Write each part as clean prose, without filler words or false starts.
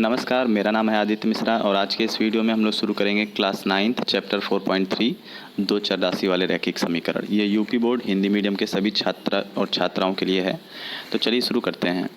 नमस्कार, मेरा नाम है आदित्य मिश्रा और आज के इस वीडियो में हम लोग शुरू करेंगे क्लास 9th चैप्टर 4.3 दो चर राशि वाले रैखिक समीकरण। ये यूपी बोर्ड हिंदी मीडियम के सभी छात्र और छात्राओं के लिए है। तो चलिए शुरू करते हैं।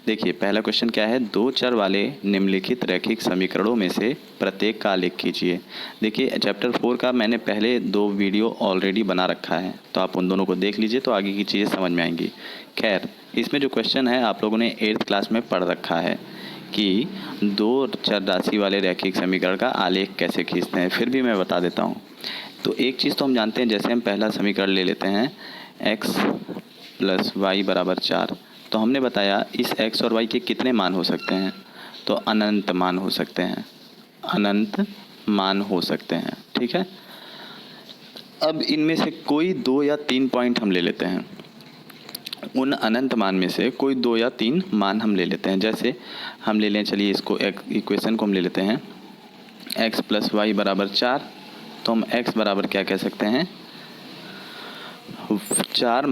देखिए पहला क्वेश्चन क्या है, दो चर वाले निम्नलिखित रैखिक समीकरणों में से प्रत्येक का आलेख कीजिए। देखिए चैप्टर 4 का मैंने पहले 2 वीडियो ऑलरेडी बना रखा है, तो आप उन दोनों को देख लीजिए तो आगे की चीज़ें समझ में आएंगी। खैर, इसमें जो क्वेश्चन है आप लोगों ने 8th क्लास में पढ़ रखा है कि दो चर राशि वाले रैखिक समीकरण का आलेख कैसे खींचते हैं। फिर भी मैं बता देता हूँ। तो एक चीज़ तो हम जानते हैं, जैसे हम पहला समीकरण ले लेते हैं x + y = 4। तो हमने बताया इस x और y के कितने मान हो सकते हैं, तो अनंत मान हो सकते हैं, अनंत मान हो सकते हैं। ठीक है, अब इनमें से कोई 2 या 3 पॉइंट हम ले लेते हैं। उन अनंत मान में से कोई 2 या 3 मान हम ले लेते हैं। जैसे हम ले लें, चलिए इसको इक्वेशन को हम ले लेते हैं x + y = 4। तो हम x बराबर क्या कह सकते हैं, 4 -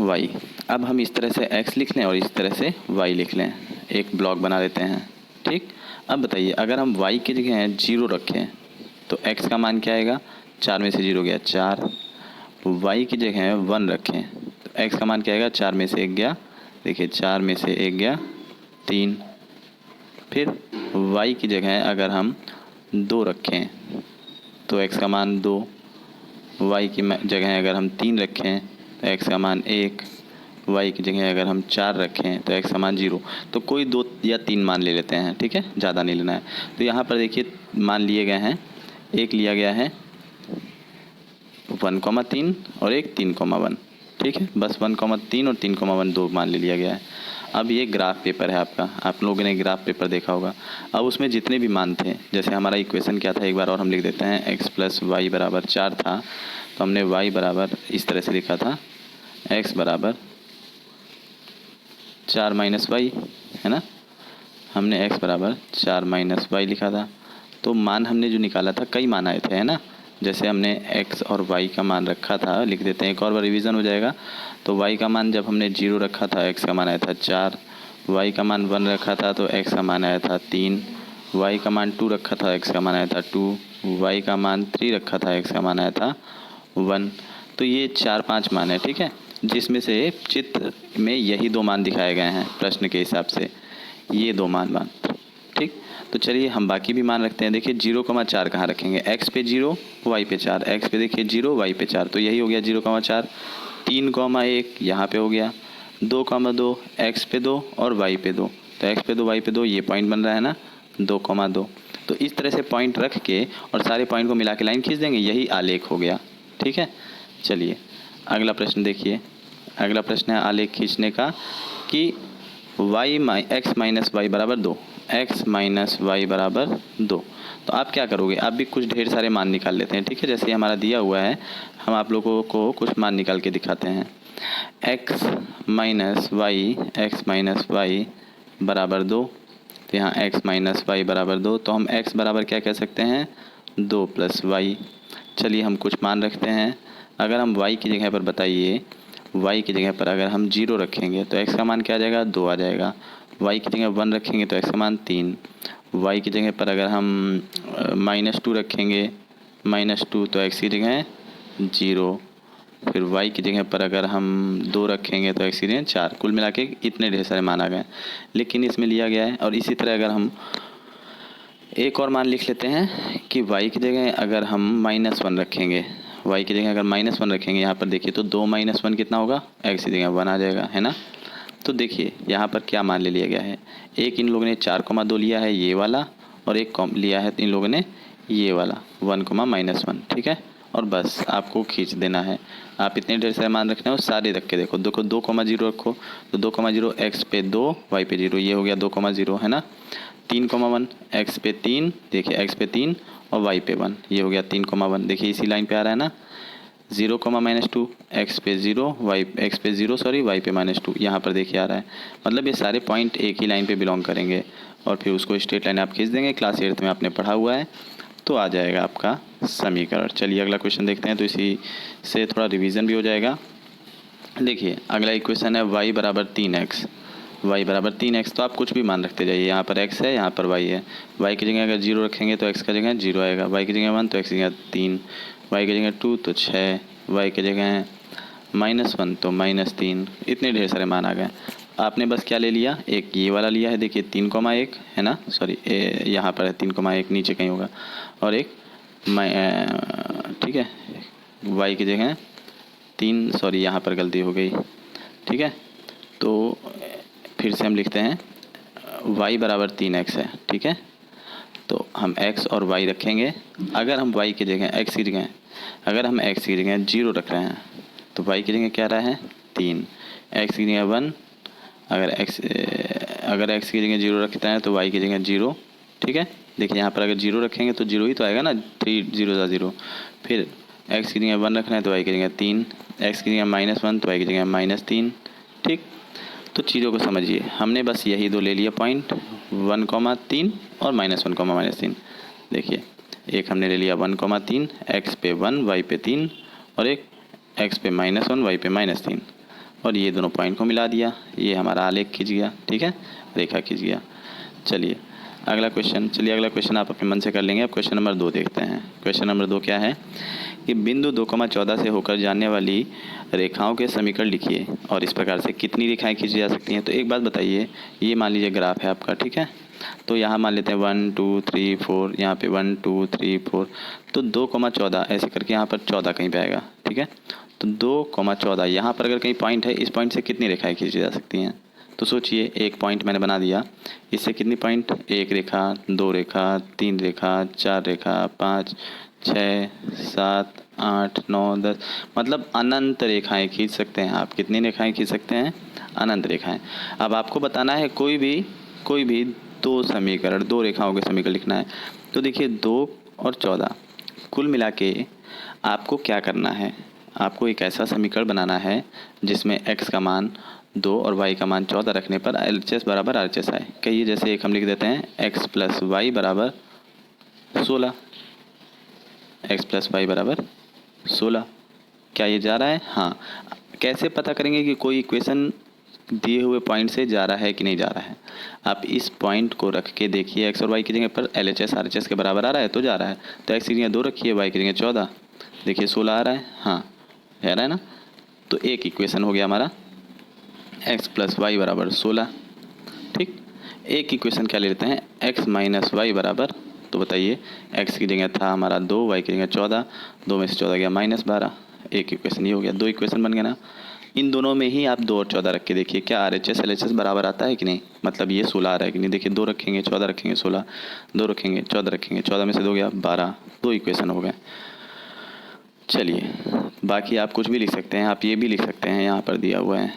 y। अब हम इस तरह से x लिख लें और इस तरह से y लिख लें, एक ब्लॉक बना देते हैं। ठीक, अब बताइए अगर हम y की जगह 0 रखें तो x का मान क्या आएगा, 4 में से 0 गया 4। y की जगह 1 रखें तो x का मान क्या आएगा, 4 में से 1 गया, देखिए 4 में से 1 गया 3। फिर y की जगह अगर हम 2 रखें तो x का मान 2। y की जगह अगर हम 3 रखें तो x का मान 1। y की जगह अगर हम 4 रखें तो x का मान 0। तो कोई 2 या 3 मान ले लेते हैं। ठीक है, ज़्यादा नहीं लेना है। तो यहाँ पर देखिए मान लिए गए हैं, एक लिया गया है 1,3 और एक 3,1। ठीक है, बस 1,3 और 3,1 दो मान ले लिया गया है। अब ये ग्राफ पेपर है आपका, आप लोगों ने ग्राफ पेपर देखा होगा। अब उसमें जितने भी मान थे, जैसे हमारा इक्वेशन क्या था एक बार और हम लिख देते हैं, x + y = 4 था तो हमने y बराबर इस तरह से लिखा था, x बराबर 4 - y, है ना। हमने x बराबर 4 - y लिखा था। तो मान हमने जो निकाला था, कई मान आए थे, है ना। जैसे हमने x और y का मान रखा था, लिख देते हैं, एक और बार रिवीजन हो जाएगा। तो y का मान जब हमने 0 रखा था, x का मान आया था 4। y का मान 1 रखा था तो x का मान आया था 3। y का मान 2 रखा था, x का मान आया था 2। y का मान 3 रखा था, x का मान आया था 1। तो ये 4-5 मान है। ठीक है, जिसमें से चित्र में यही 2 मान दिखाए गए हैं प्रश्न के हिसाब से, ये 2 मान। ठीक, तो चलिए हम बाकी भी मान रखते हैं। देखिए 0,4 कहाँ रखेंगे, x पे 0 y पे 4, x पे देखिए 0 y पे 4, तो यही हो गया 0,4। 3,1 यहाँ पे हो गया, 2,2 x पे 2 और y पे 2, तो x पे 2 y पे 2 ये पॉइंट बन रहा है ना, 2,2। तो इस तरह से पॉइंट रख के और सारे पॉइंट को मिला के लाइन खींच देंगे, यही आलेख हो गया। ठीक है, चलिए अगला प्रश्न देखिए। अगला प्रश्न है आलेख खींचने का कि x - y = 2, x - y = 2। तो आप क्या करोगे, आप भी कुछ ढेर सारे मान निकाल लेते हैं। ठीक है, जैसे हमारा दिया हुआ है, हम आप लोगों को कुछ मान निकाल के दिखाते हैं। x - y = 2, तो यहाँ x - y = 2, तो हम x बराबर क्या कह सकते हैं, 2 + y। चलिए हम कुछ मान रखते हैं। अगर हम y की जगह पर बताइए, y की जगह पर अगर हम 0 रखेंगे तो x का मान क्या आ जाएगा, 2 आ जाएगा। y की जगह 1 रखेंगे तो x का मान 3। y की जगह पर अगर हम -2 रखेंगे, -2, तो x की जगह 0। फिर y की जगह पर अगर हम 2 रखेंगे तो x की जगह 4। कुल मिला के इतने ढेर सारे मान आ गए, लेकिन इसमें लिया गया है। और इसी तरह अगर हम एक और मान लिख लेते हैं कि y की जगह अगर हम -1 रखेंगे, y की जगह अगर -1 रखेंगे, यहाँ पर देखिए तो 2 - 1 कितना होगा, x की जगह 1 आ जाएगा, है ना। तो देखिए यहाँ पर क्या मान ले लिया गया है, एक इन लोगों ने 4,2 लिया है ये वाला, और एक लिया है इन लोगों ने ये वाला 1, -1। ठीक है, और बस आपको खींच देना है। आप इतने ढेर सारे मान रखने हो, सारे रख के देखो। 2,0 रखो तो 2,0 x पे 2 y पे 0, ये हो गया 2,0, है ना। 3,1 x पे 3, देखिए x पे 3 और y पे 1, ये हो गया 3,1। देखिए इसी लाइन पे आ रहा है ना। 0, -2 x पे 0 x पे 0 y पे -2, यहाँ पर देखिए आ रहा है। मतलब ये सारे पॉइंट एक ही लाइन पे बिलोंग करेंगे और फिर उसको स्ट्रेट लाइन आप खींच देंगे। क्लास 8th में आपने पढ़ा हुआ है, तो आ जाएगा आपका समीकरण। चलिए अगला क्वेश्चन देखते हैं, तो इसी से थोड़ा रिवीजन भी हो जाएगा। देखिए अगला इक्वेशन है y = 3x। y बराबर 3x, तो आप कुछ भी मान रखते जाइए। यहाँ पर x है, यहाँ पर y है। y की जगह अगर 0 रखेंगे तो x का जगह 0 आएगा, y की जगह 1 तो x की जगह 3, y की जगह 2 तो 6, y की जगह -1 तो -3। इतने ढेर सारे मान आ गए। आपने बस क्या ले लिया, एक ये वाला लिया है, देखिए 3,1 है ना, सॉरी यहाँ पर है 3,1, नीचे कहीं होगा, और एक ठीक है y की जगह 3, सॉरी यहाँ पर गलती हो गई, ठीक है। तो फिर से हम लिखते हैं y बराबर 3x है, ठीक है। तो हम x और y रखेंगे। अगर हम y की जगह x की जगह अगर हम x की जगह 0 रख रहे हैं तो y की जगह क्या रहा है 3, x की जगह 1, अगर x की जगह 0 रखते हैं तो y की जगह 0, ठीक है। देखिए यहाँ पर अगर 0 रखेंगे तो 0 ही तो आएगा ना, 3 0 0। फिर x की जगह 1 रखना है तो y की जगह 3, x की जगह -1 तो y की जगह -3, ठीक। तो चीज़ों को समझिए, हमने बस यही दो ले लिया पॉइंट, 1,3 और -1,-3। देखिए एक हमने ले लिया 1,3, x पे 1 y पे 3, और एक x पे -1 y पे -3, और ये दोनों पॉइंट को मिला दिया। ये हमारा आलेख खींच गया, ठीक है, रेखा खींच गया। चलिए अगला क्वेश्चन आप अपने मन से कर लेंगे। अब क्वेश्चन नंबर 2 देखते हैं। क्वेश्चन नंबर 2 क्या है कि बिंदु 2,14 से होकर जाने वाली रेखाओं के समीकरण लिखिए और इस प्रकार से कितनी रेखाएं खींची जा सकती हैं। तो एक बात बताइए, ये मान लीजिए ग्राफ है आपका, ठीक है। तो यहाँ मान लेते हैं 1 2 3 4, यहाँ पे 1 2 3 4, तो 2,14 ऐसे करके यहाँ पर 14 कहीं पे आएगा, ठीक है। तो 2,14 यहाँ पर अगर कहीं पॉइंट है, इस पॉइंट से कितनी रेखाएं खींची जा सकती हैं। तो सोचिए, एक पॉइंट मैंने बना दिया, इससे कितनी पॉइंट, 1 रेखा, 2 रेखा, 3 रेखा, 4 रेखा, 5 6 7 8 9 10, मतलब अनंत रेखाएं खींच सकते हैं आप। कितनी रेखाएं खींच सकते हैं, अनंत रेखाएं। अब आपको बताना है कोई भी दो समीकरण, दो रेखाओं के समीकरण लिखना है। तो देखिए 2 और 14 कुल मिला के आपको क्या करना है, आपको एक ऐसा समीकरण बनाना है जिसमें x का मान 2 और y का मान 14 रखने पर LHS बराबर RHS आए। कहिए जैसे एक हम लिख देते हैं x प्लस वाई बराबर 16, x प्लस वाई बराबर 16। क्या ये जा रहा है, हाँ। कैसे पता करेंगे कि कोई इक्वेशन दिए हुए पॉइंट से जा रहा है कि नहीं जा रहा है। आप इस पॉइंट को रख के देखिए, x और y की जगह पर LHS RHS के बराबर आ रहा है तो जा रहा है। तो x की जगह 2 रखिए, y की जगह 14, देखिए 16 आ रहा है, हाँ आ रहा है ना। तो एक इक्वेशन हो गया हमारा x प्लस वाई बराबर 16, ठीक। एक इक्वेशन क्या ले लेते हैं, x माइनस वाई बराबर, तो बताइए x की जगह था हमारा 2, y की जगह 14, 2 में से 14 गया -12, एक इक्वेशन ये हो गया। दो इक्वेशन बन गया ना। इन दोनों में ही आप 2 और 14 रख के देखिए क्या RHS LHS बराबर आता है कि नहीं, मतलब ये 16 आ रहा है कि नहीं। देखिए 2 रखेंगे 14 रखेंगे 16, 2 रखेंगे 14 रखेंगे, 14 में से 2 गया 12, 2 इक्वेशन हो गए। चलिए बाकी आप कुछ भी लिख सकते हैं, आप ये भी लिख सकते हैं, यहाँ पर दिया हुआ है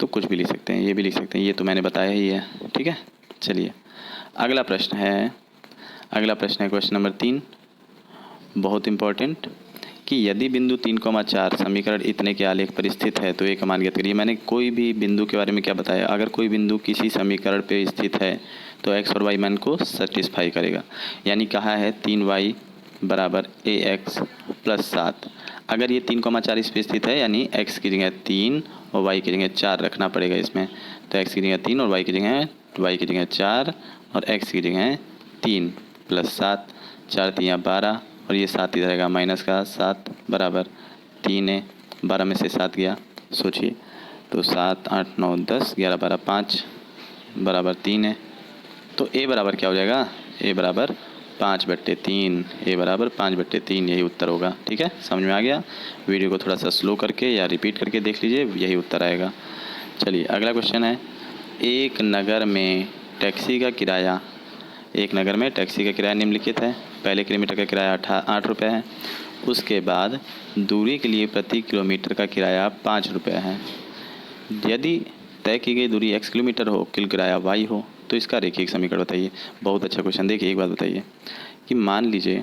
तो कुछ भी लिख सकते हैं, ये भी लिख सकते हैं, ये तो मैंने बताया ही है, ठीक है। चलिए अगला प्रश्न है क्वेश्चन नंबर 3, बहुत इम्पोर्टेंट, कि यदि बिंदु 3,4 समीकरण इतने के आलेख पर स्थित है तो एक मान ज्ञात करिए। मैंने कोई भी बिंदु के बारे में क्या बताया, अगर कोई बिंदु किसी समीकरण पे स्थित है तो x और y मान को सेटिस्फाई करेगा। यानी कहा है 3y बराबर ax प्लस 7। अगर ये 3,4 इस पर स्थित है यानी x की जगह 3 और y की जगह 4 रखना पड़ेगा इसमें। तो x की जगह 3 और y की जगह 4 और x की जगह 3 प्लस 7, 4 3 12, और ये 7 इधर आएगा माइनस का 7 बराबर 3 है, 12 में से 7 गया, सोचिए तो 7 8 9 10 11 12 5 बराबर 3 है। तो a बराबर क्या हो जाएगा, a बराबर 5/3, a बराबर 5/3, यही उत्तर होगा, ठीक है। समझ में आ गया। वीडियो को थोड़ा सा स्लो करके या रिपीट करके देख लीजिए, यही उत्तर आएगा। चलिए अगला क्वेश्चन है, एक नगर में टैक्सी का किराया निम्नलिखित है। पहले किलोमीटर का किराया 8 रुपये है, उसके बाद दूरी के लिए प्रति किलोमीटर का किराया 5 रुपये है। यदि तय की गई दूरी x किलोमीटर हो, कुल किराया y हो, तो इसका रेखीय समीकरण बताइए। बहुत अच्छा क्वेश्चन। देखिए एक बात बताइए कि मान लीजिए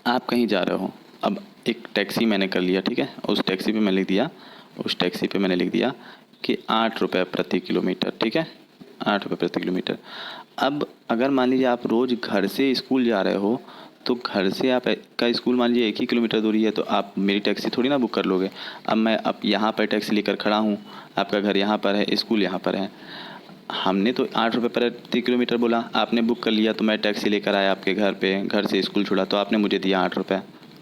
आप कहीं जा रहे हो, अब एक टैक्सी मैंने कर लिया, ठीक है। उस टैक्सी पे मैंने लिख दिया कि 8 रुपये प्रति किलोमीटर, ठीक है, 8 रुपये प्रति किलोमीटर। अब अगर मान लीजिए आप रोज़ घर से स्कूल जा रहे हो, तो घर से आप का स्कूल मान लीजिए 1 ही किलोमीटर दूरी है, तो आप मेरी टैक्सी थोड़ी ना बुक कर लोगे। अब मैं यहाँ पर टैक्सी लेकर खड़ा हूँ, आपका घर यहाँ पर है, स्कूल यहाँ पर है। हमने तो 8 रुपये प्रति किलोमीटर बोला, आपने बुक कर लिया तो मैं टैक्सी लेकर आया आपके घर पे, घर से स्कूल छोड़ा तो आपने मुझे दिया 8 रुपये,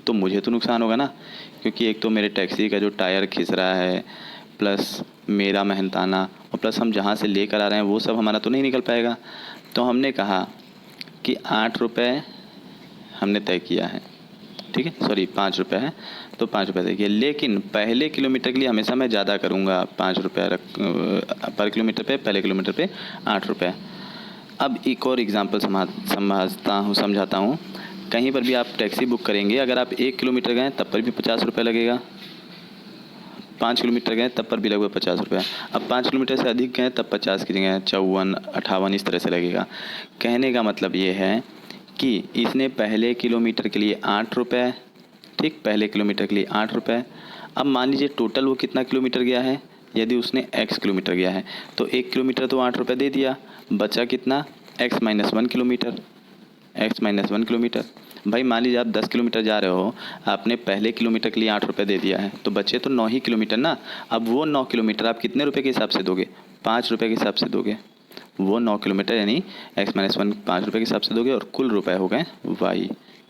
तो मुझे तो नुकसान होगा ना, क्योंकि एक तो मेरे टैक्सी का जो टायर खिंच रहा है, प्लस मेरा मेहनताना, और प्लस हम जहाँ से लेकर आ रहे हैं वो सब हमारा तो नहीं निकल पाएगा। तो हमने कहा कि 8 रुपये हमने तय किया है, ठीक है, सॉरी 5 रुपये है, तो 5 रुपये तय किया, लेकिन पहले किलोमीटर के लिए हमेशा मैं ज़्यादा करूँगा, 5 रुपये पर किलोमीटर पे, पहले किलोमीटर पे 8 रुपये। अब एक और एग्जांपल समझाता हूँ। कहीं पर भी आप टैक्सी बुक करेंगे, अगर आप 1 किलोमीटर गए तब पर भी 50 रुपये लगेगा, 5 किलोमीटर गए तब पर भी लगभग 50 रुपये। अब 5 किलोमीटर से अधिक गए तब 50 की जगह 54, 58 इस तरह से लगेगा। कहने का मतलब ये है कि इसने पहले किलोमीटर के लिए 8 रुपये, ठीक, पहले किलोमीटर के लिए 8 रुपये। अब मान लीजिए टोटल वो कितना किलोमीटर गया है, यदि उसने x किलोमीटर गया है तो 1 किलोमीटर तो 8 रुपये दे दिया, बचा कितना, x minus 1 kilometre, x minus 1 kilometre. भाई मान लीजिए आप 10 किलोमीटर जा रहे हो, आपने पहले किलोमीटर के लिए 8 रुपये दे दिया है, तो बचे तो 9 ही किलोमीटर ना। अब वो 9 किलोमीटर आप कितने रुपये के हिसाब से दोगे, 5 रुपये के हिसाब से दोगे। वो 9 किलोमीटर यानी x माइनस 1 5 रुपये के हिसाब से दोगे, और कुल रुपए हो गए y,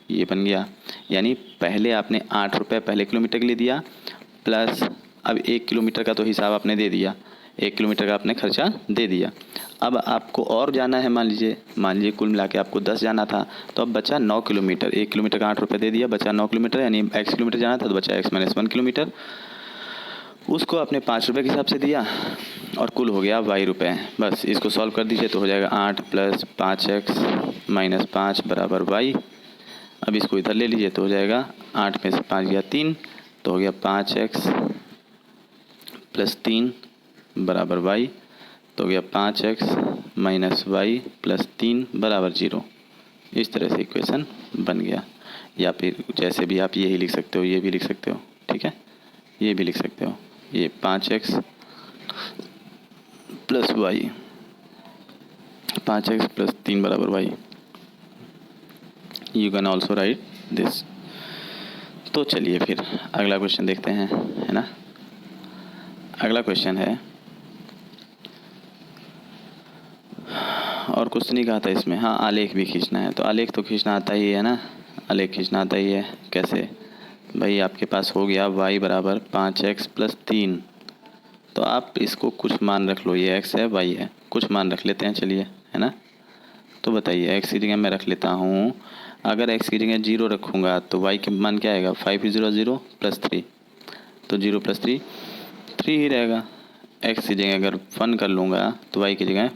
ये बन गया। यानी पहले आपने 8 रुपये पहले किलोमीटर के लिए दिया, प्लस अब 1 किलोमीटर का तो हिसाब आपने दे दिया, 1 किलोमीटर का आपने खर्चा दे दिया। अब आपको और जाना है, मान लीजिए कुल मिला के आपको 10 जाना था, तो अब बचा 9 किलोमीटर, 1 किलोमीटर का 8 रुपये दे दिया, बचा 9 किलोमीटर, यानी x किलोमीटर जाना था तो बचा x माइनस 1 किलोमीटर, उसको आपने 5 रुपये के हिसाब से दिया, और कुल हो गया y रुपये। बस इसको सॉल्व कर दीजिए तो हो जाएगा 8 प्लस 5x माइनस 5 बराबर y। अब इसको इधर ले लीजिए तो हो जाएगा 8 में से 5 गया 3, तो हो गया 5x प्लस 3 बराबर y, तो हो गया 5x माइनस y प्लस 3 बराबर 0। इस तरह से इक्वेशन बन गया। या फिर जैसे भी आप यही लिख सकते हो, ये भी लिख सकते हो, ठीक है, ये भी लिख सकते हो, ये 5x plus y, 5x plus 3 बराबर y, you can also right this. तो चलिए फिर अगला क्वेश्चन देखते हैं, है ना। अगला क्वेश्चन है, और कुछ नहीं कहा था इसमें, हाँ आलेख भी खींचना है, तो आलेख तो खींचना आता ही है ना, आलेख खींचना आता ही है। कैसे भाई, आपके पास हो गया y बराबर 5x प्लस 3, तो आप इसको कुछ मान रख लो, ये x है y है, कुछ मान रख लेते हैं, चलिए, है ना। तो बताइए x की जगह मैं रख लेता हूँ, अगर x की जगह 0 रखूँगा तो y के मान क्या आएगा, 5 0 0 प्लस 3, तो 0 प्लस 3 3 ही रहेगा। x की जगह अगर 1 कर लूँगा तो y की जगह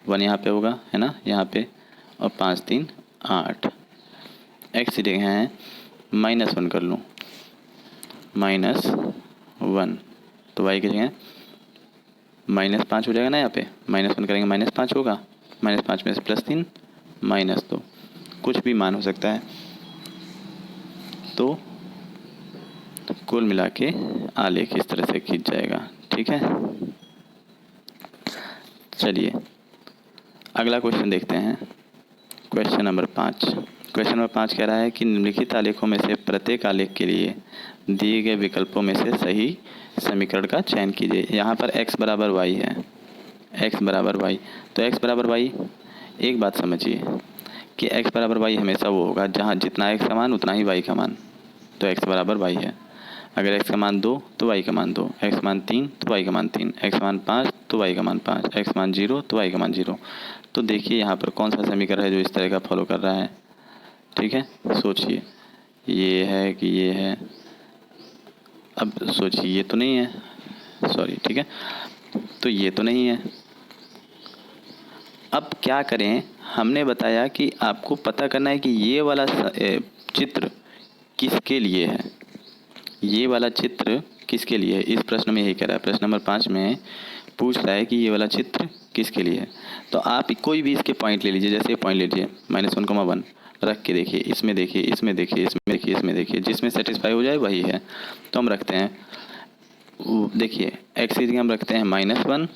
1 यहाँ पे होगा, है ना, यहाँ पे, और 5 3 8। x की जगह है -1 कर लूँ, -1, तो y की जगह -5 हो जाएगा ना, यहाँ पे -1 करेंगे -5 होगा, -5 में से +3 -2, कुछ भी मान हो सकता है। तो कुल मिला के आलेख इस तरह से खींच जाएगा, ठीक है। चलिए अगला क्वेश्चन देखते हैं, क्वेश्चन नंबर 5। क्वेश्चन नंबर 5 कह रहा है कि निम्नलिखित आलेखों में से प्रत्येक आलेख के लिए दिए गए विकल्पों में से सही समीकरण का चयन कीजिए। यहाँ पर x बराबर y है, x बराबर y, तो x बराबर y, एक बात समझिए कि x बराबर y हमेशा वो होगा जहाँ जितना x का मान उतना ही y का मान, तो x बराबर y है। अगर x का मान 2 तो y का मान 2, x मान 3 तो y का मान 3, x मान 5 तो y का मान 5, x मान 0 तो y का मान 0। तो देखिए यहाँ पर कौन सा समीकरण है जो इस तरह का फॉलो कर रहा है, ठीक है, सोचिए, ये है कि ये है, अब सोचिए ये तो नहीं है, सॉरी, ठीक है, तो ये तो नहीं है। अब क्या करें, हमने बताया कि आपको पता करना है कि ये वाला चित्र किसके लिए है, ये वाला चित्र किसके लिए है। इस प्रश्न में यही कह रहा है, प्रश्न नंबर 5 में पूछ रहा है कि ये वाला चित्र किसके लिए है। तो आप कोई भी इसके पॉइंट ले लीजिए, जैसे पॉइंट लीजिए -1,1 रख के देखिए, इसमें देखिए, इसमें देखिए, इसमें देखिए, इसमें देखिए, जिसमें सेटिस्फाई हो जाए वही है। तो हम रखते हैं, देखिए x की जगह हम रखते हैं -1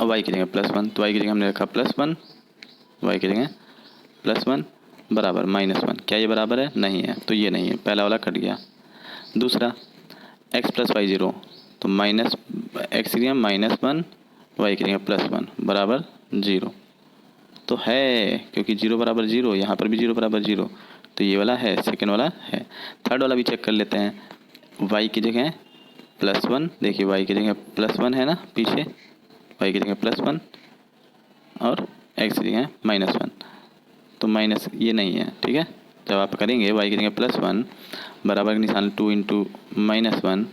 और y की जगह +1, तो y की जगह हमने रखा +1, y की जगह +1 बराबर -1। क्या ये बराबर है, नहीं है, तो ये नहीं है, पहला वाला कट गया। दूसरा x + y 0, तो x की जगह -1 वाई की जगह +1 बराबर 0 तो है, क्योंकि 0 बराबर 0, यहाँ पर भी 0 बराबर 0, तो ये वाला है, सेकंड वाला है। थर्ड वाला भी चेक कर लेते हैं। वाई की जगह +1, देखिए वाई की जगह +1 है ना पीछे, वाई की जगह +1 और एक्स की जगह -1, तो माइनस ये नहीं है, ठीक है। जब आप करेंगे वाई की जगह +1 बराबर का निशान 2 × -1,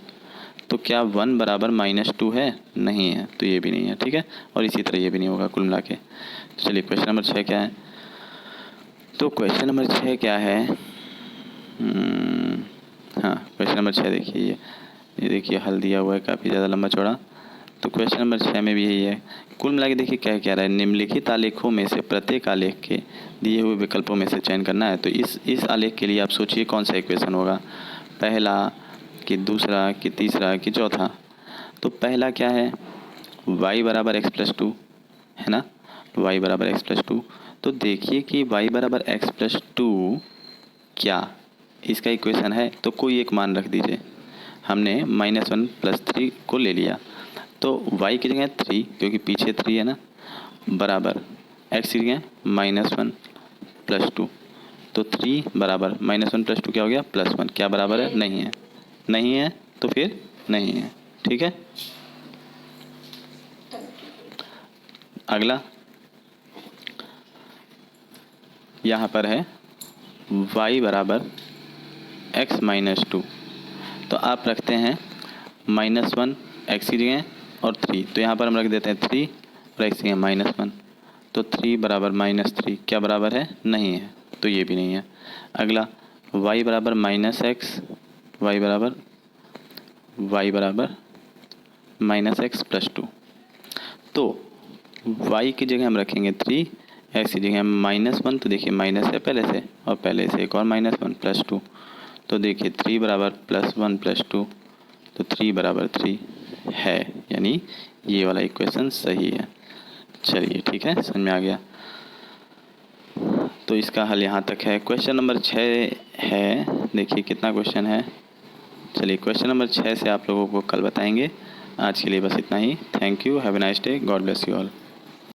तो क्या 1 बराबर -2 है? नहीं है, तो ये भी नहीं है, ठीक है। और इसी तरह ये भी नहीं होगा कुल मिला के। चलिए क्वेश्चन नंबर 6 क्या है? तो क्वेश्चन नंबर 6 क्या है? हाँ, क्वेश्चन नंबर 6 देखिए, ये देखिए हल दिया हुआ है काफ़ी ज़्यादा लंबा चौड़ा। तो क्वेश्चन नंबर 6 में भी यही है। कुल मिला के देखिए क्या कह रहा है, निम्नलिखित आलेखों में से प्रत्येक आलेख के दिए हुए विकल्पों में से चयन करना है। तो इस आलेख के लिए आप सोचिए कौन सा इक्वेशन होगा, पहला कि दूसरा कि तीसरा कि चौथा। तो पहला क्या है, y बराबर x+2 है ना, y बराबर x+2। तो देखिए कि y बराबर x+2 क्या इसका इक्वेशन है, तो कोई एक मान रख दीजिए। हमने -1 + 3 को ले लिया, तो y की जगह 3, क्योंकि पीछे 3 है ना, बराबर x की जगह -1 + 2, तो 3 बराबर -1 + 2 क्या हो गया +1, क्या बराबर है? नहीं है, नहीं है तो फिर नहीं है, ठीक है। अगला यहाँ पर है y बराबर x-2, तो आप रखते हैं -1 x की जगह और 3, तो यहाँ पर हम रख देते हैं 3 और x की जगह -1, तो 3 बराबर -3 क्या बराबर है? नहीं है, तो ये भी नहीं है। अगला y बराबर -x, y बराबर -x+2, तो y की जगह हम रखेंगे 3, x की जगह -1, तो देखिए माइनस है पहले से, और पहले से एक और -1 +2, तो देखिए 3 बराबर +1 +2, तो 3 बराबर 3 है, यानी ये वाला इक्वेशन सही है। चलिए ठीक है, समझ में आ गया। तो इसका हल यहाँ तक है। क्वेश्चन नंबर 6 है, देखिए कितना क्वेश्चन है। चलिए क्वेश्चन नंबर 6 से आप लोगों को कल बताएंगे। आज के लिए बस इतना ही। Thank you, have a nice day, God bless you all.